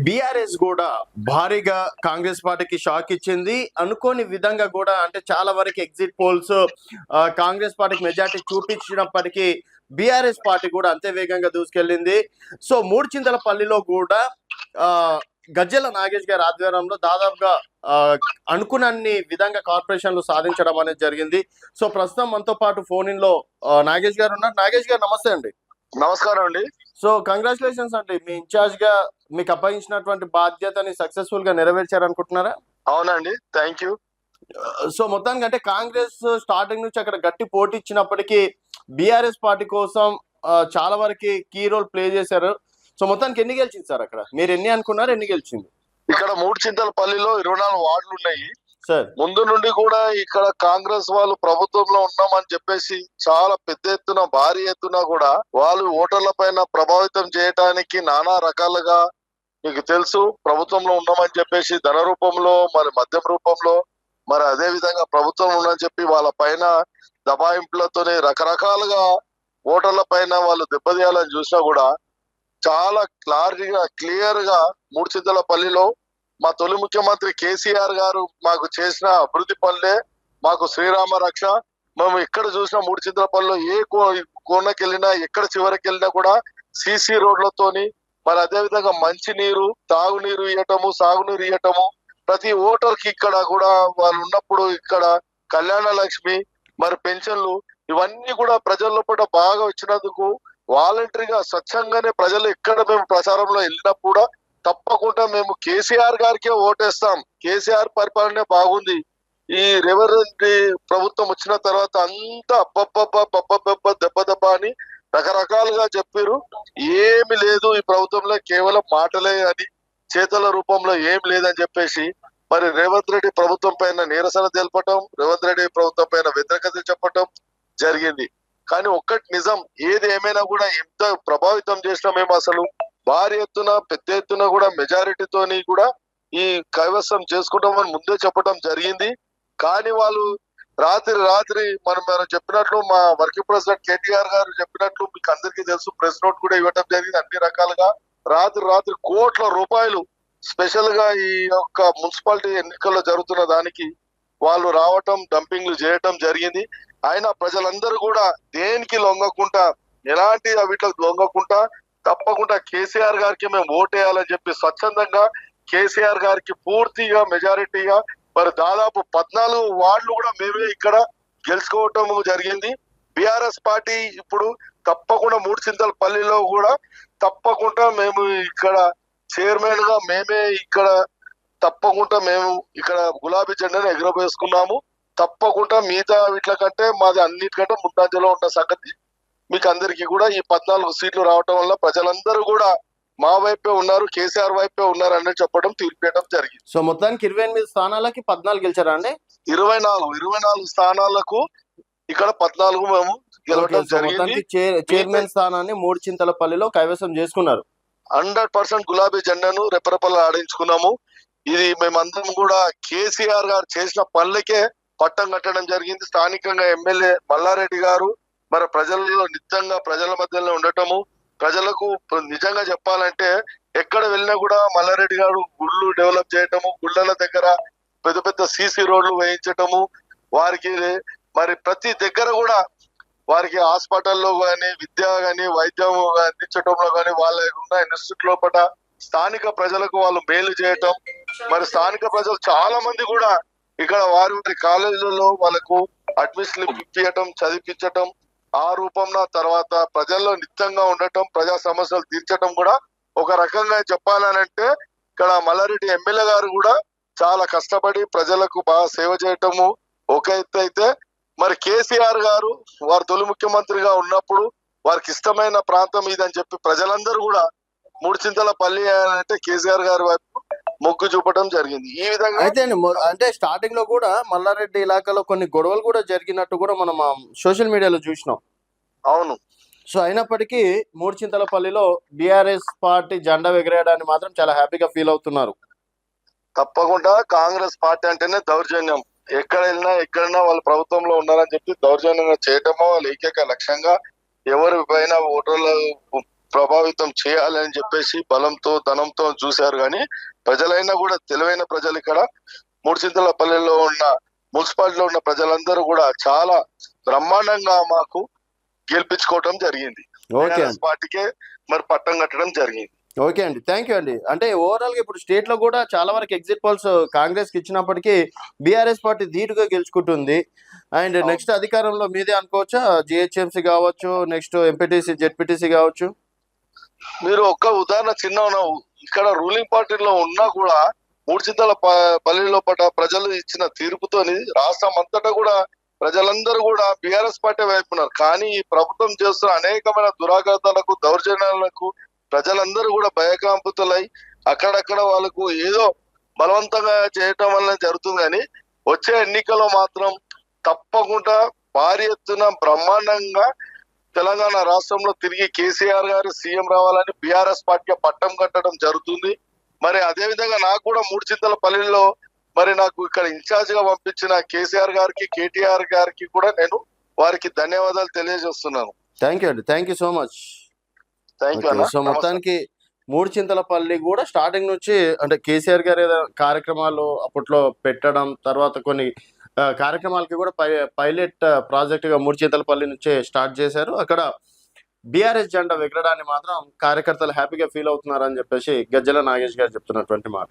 BRS కూడా భారీగా కాంగ్రెస్ పార్టీకి షాక్ ఇచ్చింది. అనుకోని విధంగా కూడా అంటే చాలా వరకు ఎగ్జిట్ పోల్స్ కాంగ్రెస్ పార్టీకి మెజార్టీ చూపించినప్పటికీ బీఆర్ఎస్ పార్టీ కూడా అంతే వేగంగా దూసుకెళ్ళింది. సో మూడుచింతలపల్లిలో కూడా ఆ గజ్జెల నాగేష్ గారి ఆధ్వర్యంలో దాదాపుగా ఆ అనుకున్నన్ని విధంగా కార్పొరేషన్లు సాధించడం అనేది జరిగింది. సో ప్రస్తుతం మనతో పాటు ఫోన్ ఇన్ లో నాగేష్ గారు ఉన్నారు. నాగేష్ గారు నమస్తే అండి. నమస్కారం అండి. సో కంగ్రాచులేషన్స్ అండి, మీ ఇన్ఛార్జ్ గా మీకు అప్పగించినటువంటి బాధ్యతని సక్సెస్ఫుల్ గా నెరవేర్చారనుకుంటున్నారా? అవునండి, థ్యాంక్ యూ. సో మొత్తానికి అంటే కాంగ్రెస్ స్టార్టింగ్ నుంచి అక్కడ గట్టి పోటీ ఇచ్చినప్పటికీ బీఆర్ఎస్ పార్టీ కోసం చాలా వరకు కీ రోల్ ప్లే చేశారు. సో మొత్తానికి ఎన్ని గెలిచింది సార్ అక్కడ? మీరు ఎన్ని అనుకున్నారు, ఎన్ని గెలిచింది? ఇక్కడ మూడుచింతలపల్లిలో 24 వార్డులు ఉన్నాయి సార్. ముందు నుండి కూడా ఇక్కడ కాంగ్రెస్ వాళ్ళు ప్రభుత్వంలో ఉన్నామని చెప్పేసి చాలా పెద్ద ఎత్తున భారీ ఎత్తున కూడా వాళ్ళు ఓటర్ల పైన ప్రభావితం చేయడానికి నానా రకాలుగా మీకు తెలుసు ప్రభుత్వంలో ఉన్నామని చెప్పేసి ధన రూపంలో మరి మద్యం రూపంలో మరి అదే విధంగా ప్రభుత్వం ఉందని చెప్పి వాళ్ళ పైన దబాయింపులతోనే రకరకాలుగా ఓటర్ల పైన వాళ్ళు దెబ్బతీయాలని చూసినా కూడా చాలా క్లియర్ గా మూడుచింతలపల్లిలో మా తొలి ముఖ్యమంత్రి కేసీఆర్ గారు మాకు చేసిన అభివృద్ధి పనులే మాకు శ్రీరామ రక్ష. మేము ఎక్కడ చూసినా మూడుచింతలపల్లిలో ఏ కోనకి వెళ్ళినా ఎక్కడ చివరికి వెళ్ళినా కూడా సీసీ రోడ్లతోని మరి అదే విధంగా మంచి నీరు తాగునీరు ఇవ్వటము సాగునీరు ఇవ్వటము ప్రతి ఓటర్ కి ఇక్కడ కూడా వాళ్ళు ఉన్నప్పుడు ఇక్కడ కళ్యాణ లక్ష్మి మరి పెన్షన్లు ఇవన్నీ కూడా ప్రజల లోపల బాగా వచ్చినందుకు వాలంటరీగా స్వచ్ఛంగానే ప్రజలు ఎక్కడ మేము ప్రచారంలో వెళ్ళినప్పుడు కూడా తప్పకుండా మేము కేసీఆర్ గారికే ఓటేస్తాం, కేసీఆర్ పరిపాలనే బాగుంది, ఈ రేవంత్ ప్రభుత్వం వచ్చిన తర్వాత అంతా అబ్బబ్బబ్బ దెబ్బ అని రకరకాలుగా చెప్పారు. ఏమి లేదు ఈ ప్రభుత్వంలో, కేవలం మాటలే అని చేతల రూపంలో ఏం లేదని చెప్పేసి మరి రేవంత్ రెడ్డి ప్రభుత్వం పైన నిరసన తెలపటం, రేవంత్ రెడ్డి ప్రభుత్వం పైన వ్యతిరేకత చెప్పటం జరిగింది. కానీ ఒక్కటి నిజం, ఏది ఏమైనా కూడా ఎంత ప్రభావితం చేసినా మేము అసలు భారీ ఎత్తున పెద్ద ఎత్తున కూడా మెజారిటీతోని కూడా ఈ కైవసం చేసుకుంటామని ముందే చెప్పడం జరిగింది. కానీ వాళ్ళు రాత్రి మనం చెప్పినట్లు మా వర్కింగ్ ప్రెసిడెంట్ కేటీఆర్ గారు చెప్పినట్లు మీకు అందరికీ తెలుసు, ప్రెస్ నోట్ కూడా ఇవ్వడం జరిగింది. అన్ని రకాలుగా రాత్రి కోట్ల రూపాయలు స్పెషల్ గా ఈ యొక్క మున్సిపాలిటీ ఎన్నికల్లో జరుగుతున్న దానికి వాళ్ళు రావటం డంపింగ్లు చేయటం జరిగింది. అయినా ప్రజలందరూ కూడా దేనికి లొంగకుండా ఎలాంటి వీటికి లొంగకుండా తప్పకుండా కేసీఆర్ గారికి మేము ఓటేయాలని చెప్పి స్వచ్ఛందంగా కేసీఆర్ గారికి పూర్తిగా మెజారిటీగా మరి దాదాపు 14 వార్డులు కూడా మేమే ఇక్కడ గెలుచుకోవటం జరిగింది. బీఆర్ఎస్ పార్టీ ఇప్పుడు తప్పకుండా మూడుచింతలపల్లిలో కూడా తప్పకుండా మేము ఇక్కడ చైర్మన్ గా మేమే ఇక్కడ తప్పకుండా మేము ఇక్కడ గులాబీ జెండాను ఎగురవేసుకున్నాము. తప్పకుండా మిగతా వీటి కంటే మాది అన్నిటికంటే ముందంజలో ఉన్న సంగతి మీకు అందరికీ కూడా ఈ 14 సీట్లు రావటం వల్ల ప్రజలందరూ కూడా మా వైపే ఉన్నారు, కేసీఆర్ వైపే ఉన్నారు అని చెప్పడం తీర్పేయడం జరిగింది. సో మొత్తానికి 28 స్థానాలకి 14 గెలిచారా అండి? 24 స్థానాలకు ఇక్కడ 14 మేము గెలవడం జరిగింది. చైర్మన్ స్థానాన్ని మూడుచింతలపల్లిలో కైవసం చేసుకున్నారు. 100% గులాబీ జెండాను రెపరెపలు ఆడించుకున్నాము. ఇది మేమందరం కూడా కేసీఆర్ గారు చేసిన పనులకే పట్టం కట్టడం జరిగింది. స్థానికంగా ఎమ్మెల్యే మల్లారెడ్డి గారు మరి ప్రజల్లో నిత్యంగా ప్రజల మధ్యలో ఉండటము, ప్రజలకు నిజంగా చెప్పాలంటే ఎక్కడ వెళ్ళినా కూడా మల్లారెడ్డి గారు గుళ్ళు డెవలప్ చేయటము, గుళ్ళల దగ్గర పెద్ద పెద్ద సీసీ రోడ్లు వేయించటము, వారికి మరి ప్రతి దగ్గర కూడా వారికి హాస్పిటల్లో కానీ విద్య కానీ వైద్యం అందించడంలో కానీ వాళ్ళ ఉన్న ఇన్స్టిట్యూట్ లోపల స్థానిక ప్రజలకు వాళ్ళు మేలు చేయటం, మరి స్థానిక ప్రజలు చాలా మంది కూడా ఇక్కడ వారి కాలేజీలలో వాళ్ళకు అడ్మిషన్ ఇప్పించటం చదివించటం ఆ రూపంలో తర్వాత ప్రజల్లో నిత్యంగా ఉండటం, ప్రజా సమస్యలు తీర్చడం కూడా ఒక రకంగా చెప్పాలనంటే ఇక్కడ మల్లారెడ్డి ఎమ్మెల్యే గారు కూడా చాలా కష్టపడి ప్రజలకు బాగా సేవ చేయటము ఒక ఎత్తు అయితే, మరి కేసీఆర్ గారు వారు తొలి ముఖ్యమంత్రిగా ఉన్నప్పుడు వారికి ఇష్టమైన ప్రాంతం ఇదని చెప్పి ప్రజలందరూ కూడా మూడుచింతలపల్లి అంటే కేసీఆర్ గారి వైపు మొగ్గు చూపడం జరిగింది. ఈ విధంగా అయితే అంటే స్టార్టింగ్ లో కూడా మల్లారెడ్డి ఇలాకాలో కొన్ని గొడవలు కూడా జరిగినట్టు కూడా మనం సోషల్ మీడియాలో చూసినాం. అవును. సో అయినప్పటికీ మూడుచింతలపల్లిలో బీఆర్ఎస్ పార్టీ జెండా ఎగరేయడాన్ని మాత్రం చాలా హ్యాపీగా ఫీల్ అవుతున్నారు. తప్పకుండా కాంగ్రెస్ పార్టీ అంటేనే దౌర్జన్యం, ఎక్కడ వెళ్ళినా ఎక్కడైనా వాళ్ళు ప్రభుత్వంలో ఉన్నారని చెప్పి దౌర్జన్యంగా చేయటమో వాళ్ళ ఏకైక లక్ష్యంగా ఎవరి పైన ఓటర్ల ప్రభావితం చేయాలి అని చెప్పేసి బలంతో ధనంతో చూశారు. కానీ ప్రజలైనా కూడా తెలివైన ప్రజలు ఇక్కడ మూడుచింతలపల్లిలో ఉన్న మున్సిపాలిటీలో ఉన్న ప్రజలందరూ కూడా చాలా బ్రహ్మాండంగా మాకు గెలిపించుకోవటం జరిగింది. ఓకే BRS పార్టీకే మరి పట్టం కట్టడం జరిగింది. ఓకే అండి, థ్యాంక్ యూ అండి. అంటే ఓవరాల్ గా ఇప్పుడు స్టేట్ లో కూడా చాలా వరకు ఎగ్జిట్ పోల్స్ కాంగ్రెస్ కి ఇచ్చినప్పటికీ బీఆర్ఎస్ పార్టీ ధీటుగా గెలుచుకుంటుంది. అండ్ నెక్స్ట్ అధికారంలో మీదే అనుకోవచ్చా? జిహెచ్ఎంసీ కావచ్చు, నెక్స్ట్ ఎంపీటీసీ జెడ్పీటీసీ కావచ్చు. మీరు ఒక్క ఉదాహరణ చిన్న ఇక్కడ రూలింగ్ పార్టీలో ఉన్నా కూడా మూడుచింతల పల్లిలో పట్ట ప్రజలు ఇచ్చిన తీర్పుతోని రాష్ట్రం అంతటా కూడా ప్రజలందరూ కూడా BRS పార్టీ వైపు ఉన్నారు. కానీ ఈ ప్రభుత్వం చేస్తున్న అనేకమైన దురాఘాతాలకు దౌర్జన్యాలకు ప్రజలందరూ కూడా భయకంపితులై అక్కడక్కడ వాళ్ళకు ఏదో బలవంతంగా చేయటం వల్ల జరుగుతుంది. కానీ వచ్చే ఎన్నికల్లో మాత్రం తప్పకుండా భారీ ఎత్తున బ్రహ్మాండంగా తెలంగాణ రాష్ట్రంలో తిరిగి కేసీఆర్ గారు సీఎం రావాలని BRS పార్టీకి పట్టం కట్టడం జరుగుతుంది. మరి అదే విధంగా నాకు కూడా మూడుచింతలపల్లిలో మరి నాకు ఇక్కడ ఇన్ఛార్జ్ గా పంపించిన కేసీఆర్ గారికి, కేటీఆర్ గారికి కూడా నేను వారికి ధన్యవాదాలు తెలియజేస్తున్నాను. థ్యాంక్ యూ అండి, thank you so much. Thank you అన్న. సో మొత్తానికి మూడుచింతలపల్లి కూడా స్టార్టింగ్ నుంచి అంటే కేసీఆర్ గారు ఏదో కార్యక్రమాలు అప్పట్లో పెట్టడం, తర్వాత కొన్ని కార్యక్రమాలకి కూడా పైలట్ ప్రాజెక్ట్ గా మూడుచింతలపల్లి నుంచే స్టార్ట్ చేశారు. అక్కడ బీఆర్ఎస్ జెండా ఎగరడాన్ని మాత్రం కార్యకర్తలు హ్యాపీగా ఫీల్ అవుతున్నారని చెప్పేసి గజ్జల నాగేష్ గారు చెప్తున్నటువంటి మాట.